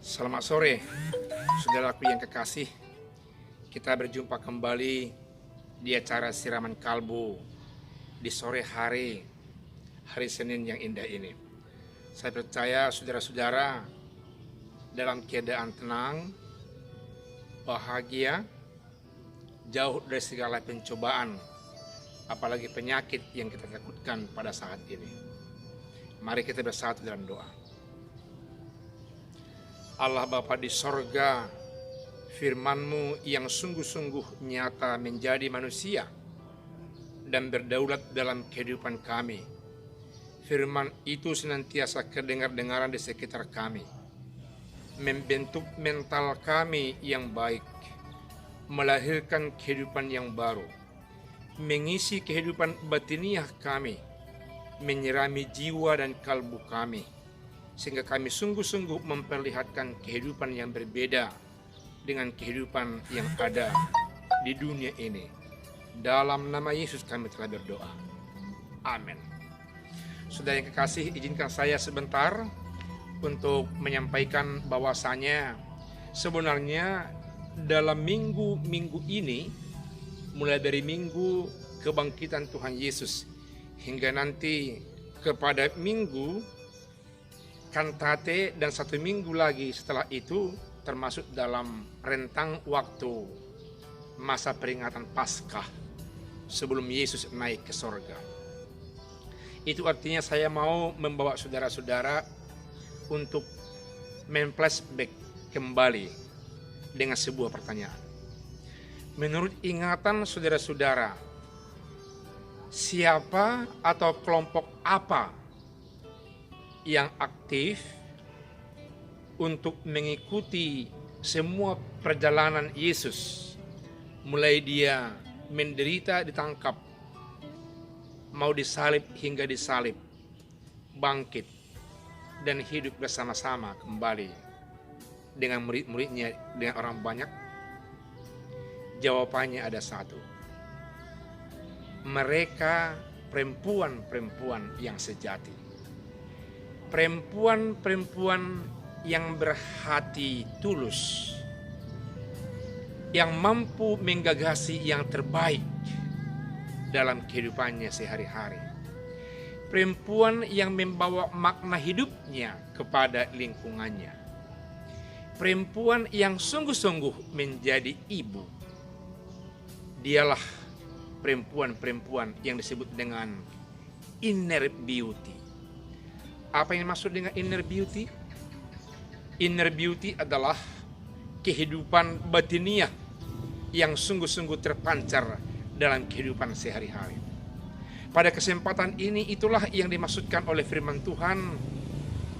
Selamat sore, saudaraku yang kekasih. Kita berjumpa kembali di acara siraman kalbu di sore hari Senin yang indah ini. Saya percaya saudara-saudara dalam keadaan tenang, bahagia, jauh dari segala pencobaan, apalagi penyakit yang kita takutkan pada saat ini. Mari kita bersatu dalam doa. Allah Bapa di sorga, firman-Mu yang sungguh-sungguh nyata menjadi manusia dan berdaulat dalam kehidupan kami. Firman itu senantiasa kedengar-dengaran di sekitar kami, membentuk mental kami yang baik, melahirkan kehidupan yang baru, mengisi kehidupan batiniah kami, menyirami jiwa dan kalbu kami, sehingga kami sungguh-sungguh memperlihatkan kehidupan yang berbeda dengan kehidupan yang ada di dunia ini. Dalam nama Yesus kami telah berdoa. Amin. Saudara yang kekasih, izinkan saya sebentar untuk menyampaikan bahwasanya sebenarnya dalam minggu-minggu ini, mulai dari minggu kebangkitan Tuhan Yesus hingga nanti kepada minggu kantate dan 1 minggu lagi setelah itu, termasuk dalam rentang waktu masa peringatan Paskah sebelum Yesus naik ke sorga. Itu artinya saya mau membawa saudara-saudara untuk men-flashback kembali dengan sebuah pertanyaan. Menurut ingatan saudara-saudara, siapa atau kelompok apa yang aktif untuk mengikuti semua perjalanan Yesus, mulai dia menderita, ditangkap, mau disalib hingga disalib, bangkit, dan hidup bersama-sama kembali dengan murid-muridnya, dengan orang banyak? Jawabannya ada satu. Mereka perempuan-perempuan yang sejati. Perempuan-perempuan yang berhati tulus, yang mampu menggagasi yang terbaik dalam kehidupannya sehari-hari. Perempuan yang membawa makna hidupnya kepada lingkungannya. Perempuan yang sungguh-sungguh menjadi ibu. Dialah perempuan-perempuan yang disebut dengan inner beauty. Apa yang dimaksud dengan inner beauty? Inner beauty adalah kehidupan batiniah yang sungguh-sungguh terpancar dalam kehidupan sehari-hari. Pada kesempatan ini itulah yang dimaksudkan oleh firman Tuhan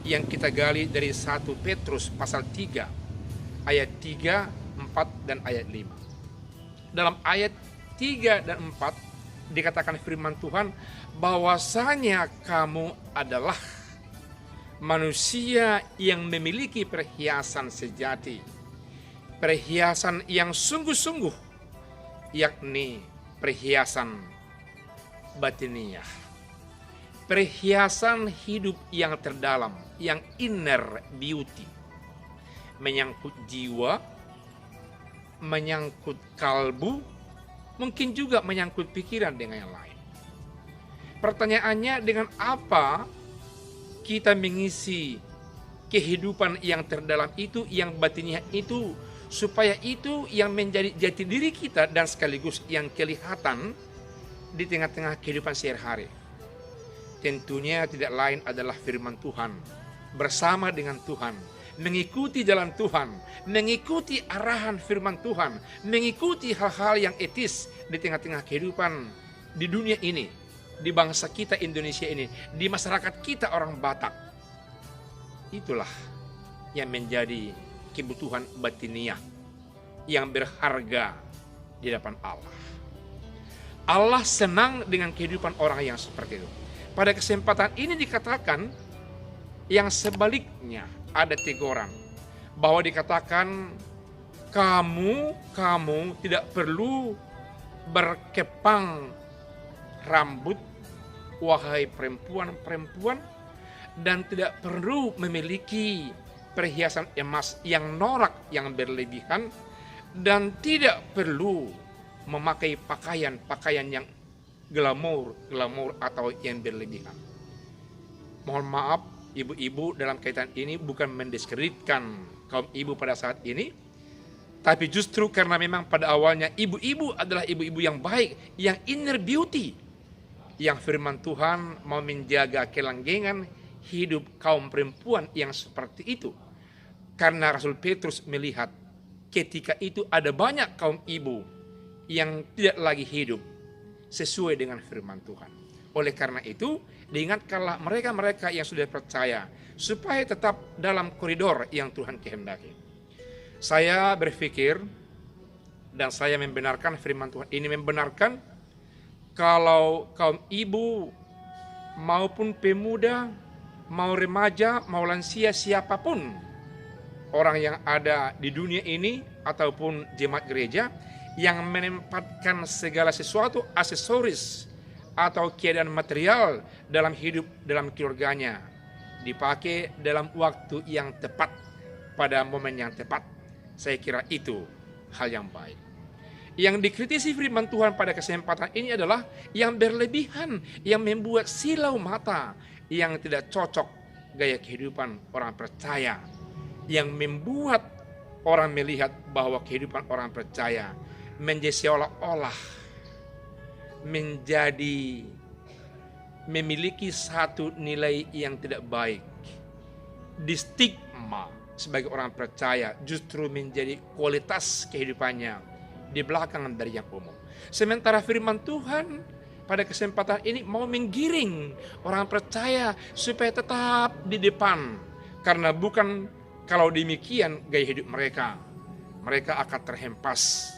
yang kita gali dari 1 Petrus pasal 3 ayat 3, 4 dan ayat 5. Dalam ayat 3 dan 4 dikatakan firman Tuhan bahwasanya kamu adalah manusia yang memiliki perhiasan sejati, perhiasan yang sungguh-sungguh, yakni perhiasan batiniah, perhiasan hidup yang terdalam, yang inner beauty, menyangkut jiwa, menyangkut kalbu, mungkin juga menyangkut pikiran dengan yang lain. Pertanyaannya, dengan apa kita mengisi kehidupan yang terdalam itu, yang batiniah itu, supaya itu yang menjadi jati diri kita dan sekaligus yang kelihatan di tengah-tengah kehidupan sehari-hari? Tentunya tidak lain adalah firman Tuhan, bersama dengan Tuhan, mengikuti jalan Tuhan, mengikuti arahan firman Tuhan, mengikuti hal-hal yang etis di tengah-tengah kehidupan di dunia ini, di bangsa kita Indonesia ini, di masyarakat kita orang Batak. Itulah yang menjadi kebutuhan batiniah yang berharga di hadapan Allah. Allah senang dengan kehidupan orang yang seperti itu. Pada kesempatan ini dikatakan yang sebaliknya, ada teguran bahwa dikatakan kamu tidak perlu berkepang rambut, wahai perempuan-perempuan, dan tidak perlu memiliki perhiasan emas yang norak yang berlebihan, dan tidak perlu memakai pakaian yang glamor atau yang berlebihan. Mohon maaf ibu-ibu, dalam kaitan ini bukan mendiskreditkan kaum ibu pada saat ini, tapi justru karena memang pada awalnya ibu-ibu adalah ibu-ibu yang baik, yang inner beauty, yang firman Tuhan mau menjaga kelanggengan hidup kaum perempuan yang seperti itu. Karena Rasul Petrus melihat ketika itu ada banyak kaum ibu yang tidak lagi hidup sesuai dengan firman Tuhan. Oleh karena itu, diingatkanlah mereka-mereka yang sudah percaya supaya tetap dalam koridor yang Tuhan kehendaki. Saya berpikir dan saya membenarkan firman Tuhan ini membenarkan kalau kaum ibu maupun pemuda, mau remaja, mau lansia, siapapun orang yang ada di dunia ini ataupun jemaat gereja yang menempatkan segala sesuatu aksesoris atau keadaan material dalam hidup, dalam keluarganya, dipakai dalam waktu yang tepat, pada momen yang tepat. Saya kira itu hal yang baik. Yang dikritisi firman Tuhan pada kesempatan ini adalah yang berlebihan, yang membuat silau mata, yang tidak cocok gaya kehidupan orang percaya, yang membuat orang melihat bahwa kehidupan orang percaya menjadi seolah-olah menjadi memiliki satu nilai yang tidak baik. Di stigma sebagai orang percaya justru menjadi kualitas kehidupannya di belakang dari yang umum. Sementara firman Tuhan pada kesempatan ini mau menggiring orang percaya supaya tetap di depan. Karena bukan kalau demikian gaya hidup mereka akan terhempas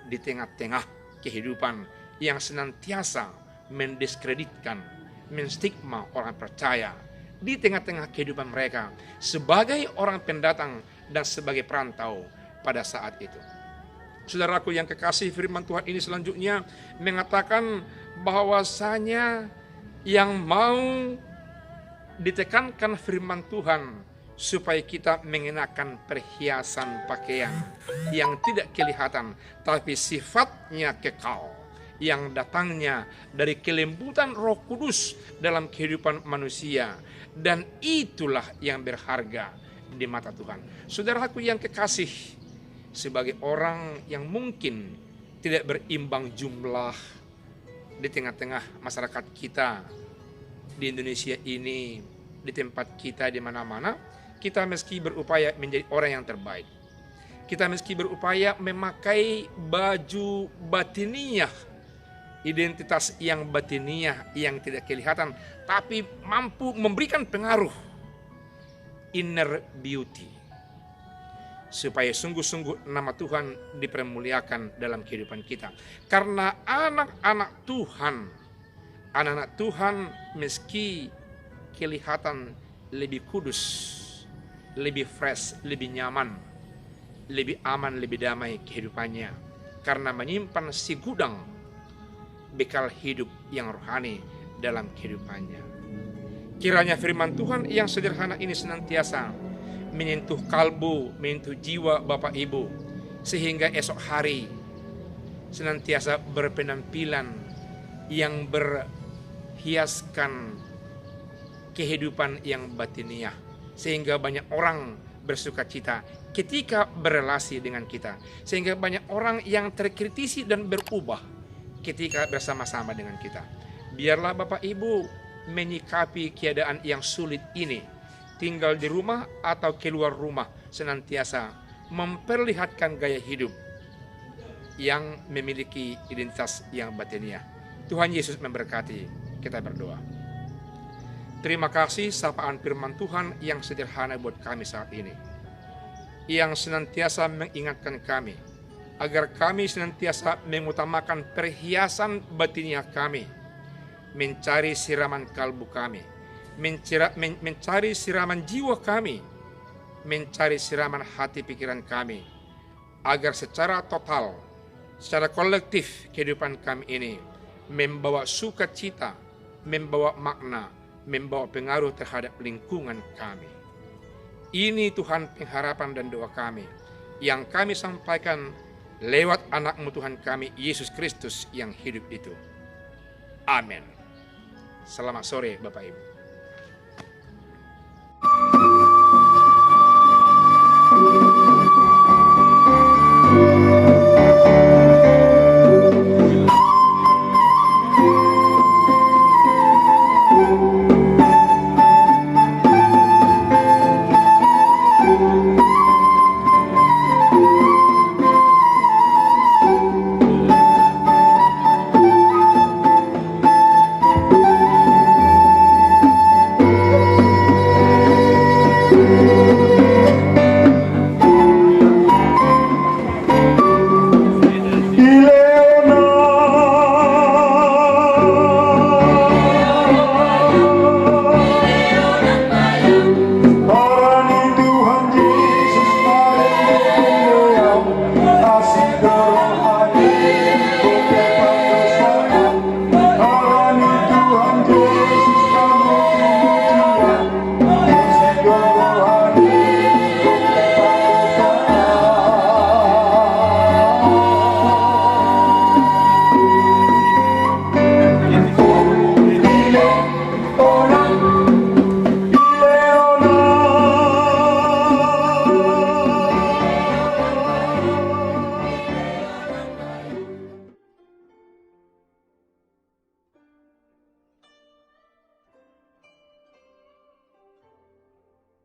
di tengah-tengah kehidupan yang senantiasa mendiskreditkan, menstigma orang percaya di tengah-tengah kehidupan mereka sebagai orang pendatang dan sebagai perantau pada saat itu. Saudaraku yang kekasih, firman Tuhan ini selanjutnya mengatakan bahwasanya yang mau ditekankan firman Tuhan supaya kita mengenakan perhiasan pakaian yang tidak kelihatan tapi sifatnya kekal, yang datangnya dari kelembutan Roh Kudus dalam kehidupan manusia, dan itulah yang berharga di mata Tuhan. Saudaraku yang kekasih, sebagai orang yang mungkin tidak berimbang jumlah di tengah-tengah masyarakat kita di Indonesia ini, di tempat kita di mana-mana, kita meski berupaya menjadi orang yang terbaik. Kita meski berupaya memakai baju batiniah, identitas yang batiniah yang tidak kelihatan tapi mampu memberikan pengaruh inner beauty, supaya sungguh-sungguh nama Tuhan dipermuliakan dalam kehidupan kita. Karena anak-anak Tuhan meski kelihatan lebih kudus, lebih fresh, lebih nyaman, lebih aman, lebih damai kehidupannya, karena menyimpan si gudang bekal hidup yang rohani dalam kehidupannya. Kiranya firman Tuhan yang sederhana ini senantiasa menyentuh kalbu, menyentuh jiwa Bapak Ibu, sehingga esok hari senantiasa berpenampilan yang berhiaskan kehidupan yang batiniah, sehingga banyak orang bersuka cita ketika berelasi dengan kita, sehingga banyak orang yang terkritisi dan berubah ketika bersama-sama dengan kita. Biarlah Bapak Ibu menyikapi keadaan yang sulit ini, tinggal di rumah atau keluar rumah, senantiasa memperlihatkan gaya hidup yang memiliki identitas yang batiniah. Tuhan Yesus memberkati. Kita berdoa. Terima kasih sapaan firman Tuhan yang sederhana buat kami saat ini, yang senantiasa mengingatkan kami agar kami senantiasa mengutamakan perhiasan batiniah kami, mencari siraman kalbu kami, mencari siraman jiwa kami, mencari siraman hati pikiran kami, agar secara total, secara kolektif kehidupan kami ini membawa sukacita, membawa makna, membawa pengaruh terhadap lingkungan kami. Ini Tuhan pengharapan dan doa kami, yang kami sampaikan lewat anak-Mu Tuhan kami, Yesus Kristus yang hidup itu. Amin. Selamat sore Bapak Ibu.